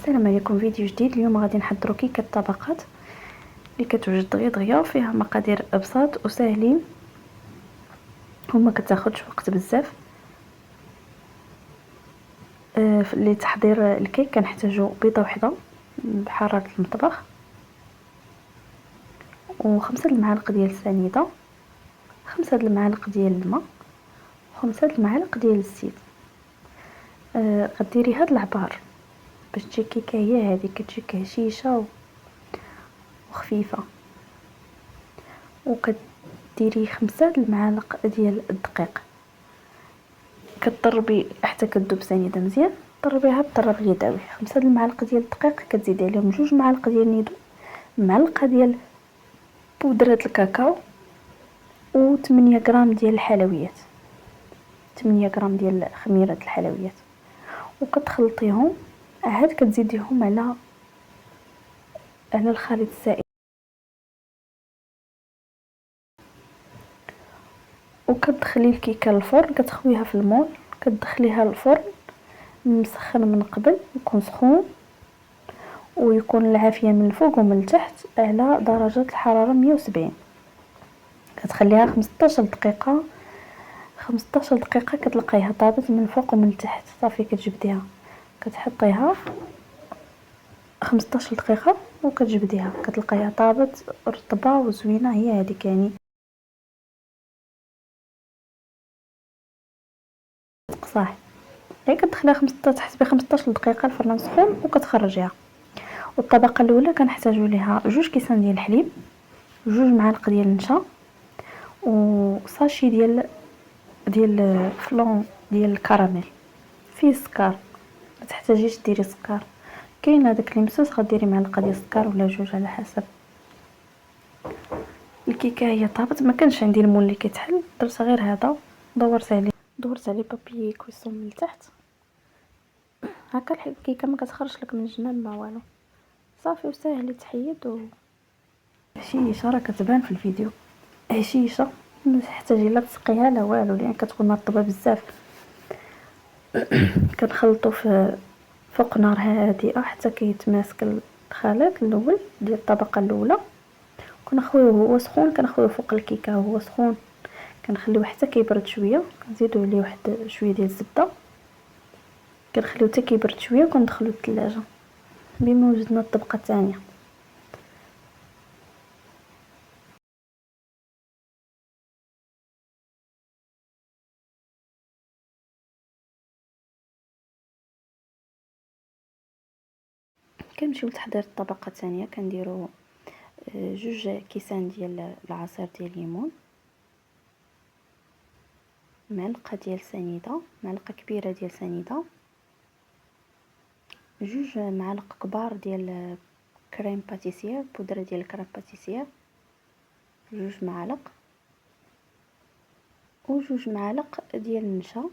السلام عليكم، فيديو جديد. اليوم غادي نحضروا كيكه طبقات اللي كتوجد دغيا وفيها مقادير ابسط وسهلين وما كتاخذش وقت بزاف. لتحضير الكيك كنحتاجو بيضه وحده بحراره المطبخ، و5 المعالق ديال السنيده، 5 المعالق ديال الماء، 5 المعالق ديال الزيت. غديري هاد العبار باش تجي كيكه هي هذه، كتجيك هشيشه وخفيفه. وكديري 5 المعالق ديال الدقيق، كتضربي حتى كتذوب سنيده مزيان، ضربيها بضرب يدوي. 5 المعالق ديال الدقيق كتزيدي عليهم 2 معالق ديال النيدو، معلقه ديال بودره الكاكاو، و8 غرام ديال الحلويات، 8 غرام ديال خميره الحلويات. وكتخلطيهم عاد كتزيديهم على الخليط السائل، وكتدخلي الكيكه للفرن. كتخويها في المول، كتدخليها للفرن مسخن من قبل، يكون سخون ويكون العافيه من الفوق ومن التحت على درجه الحراره 170. كتخليها 15 دقيقه. 15 دقيقه كتلقايها طابت من الفوق ومن التحت، صافي كتجبديها، كتحطيها 15 دقيقه وكتجبديها، كتلقايها طابت رطبه وزوينه. هي هذيك يعني صح. هي كتدخليها تحسبي 15 دقيقه الفرن مسخون وكتخرجيها. والطبقه الاولى كنحتاجوا ليها 2 كيسان ديال الحليب، 2 معالق ديال النشا، وساشي ديال فلون ديال الكراميل فيه السكر. ما تحتاجيش ديري سكر، كاين هذاك اللي مسوس غديري معلقه ديال السكر ولا 2 على حسب. الكيكه هي طابت، ما كانش عندي المول اللي كيتحل، درت غير هذا، دورت عليه بابي كويسون من التحت هكا. الكيكه ما كتخرجش لك من الجناب ما والو، صافي وساهل يتحيد. هشيشه راه كتبان في الفيديو، هشيشه ما تحتاجي لا تسقيها لا والو لان كتكون رطبه بزاف. كنخلطوا فوق نار هادئه حتى كيتماسك الخليط الاول ديال الطبقه الاولى. كنخويوه هو سخون، كنخويوه فوق الكيكه وهو سخون، كنخليوه حتى كيبرد شويه، كنزيدوا عليه واحد شويه ديال الزبده، كنخليوه حتى كيبرد شويه وكندخلوه للثلاجه. بما وجدنا الطبقه الثانيه. كنمشيو لتحضير الطبقه الثانيه. كنديروا 2 كيسان ديال العصير ديال الليمون، معلقه ديال سنيده، معلقه كبيره ديال سنيده، 2 معالق كبار ديال كريم باتيسير، بودره ديال الكريم باتيسير، 2 معالق، و2 معالق ديال النشا،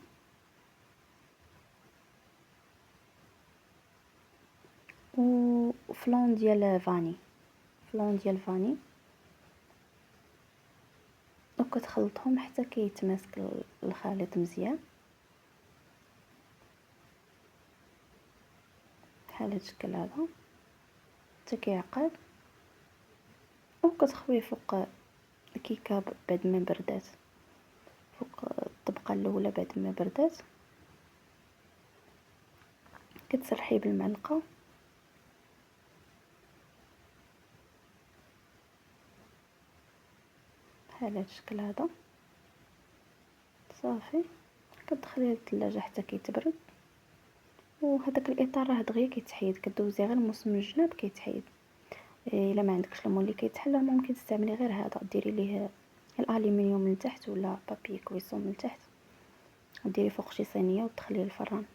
وفلون ديال فاني، فلون ديال فاني. وكتخلطهم حتى كيتماسك الخليط مزيان بحال هاد الشكل هذا حتى كيعقد. وكتخويه فوق الكيكه بعد ما بردات، فوق الطبقه الاولى بعد ما بردات. كتسرحيه بالمعلقه بحال هاد الشكل هذا، صافي كتدخليه للثلاجه حتى كيتبرد. وهذاك الاطار راه دغيا كيتحيد، كدوزي غير الموس من الجناب كيتحيد. الا ما عندكش المول اللي كيتحل ممكن تستعملي غير هذا، ديري ليه الالومنيوم من تحت ولا بابي كويسون من تحت، وديري فوق شي صينيه وتدخليه الفران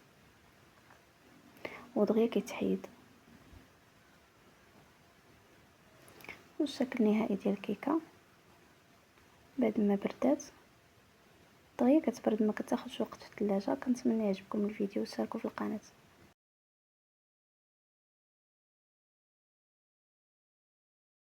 ودغيا كيتحيد. والشكل النهائي ديال الكيكه بعد ما بردات دغيا كتبرد، ما كتاخذش وقت في الثلاجه. كنتمنى يعجبكم الفيديو وتشاركوا في القناه.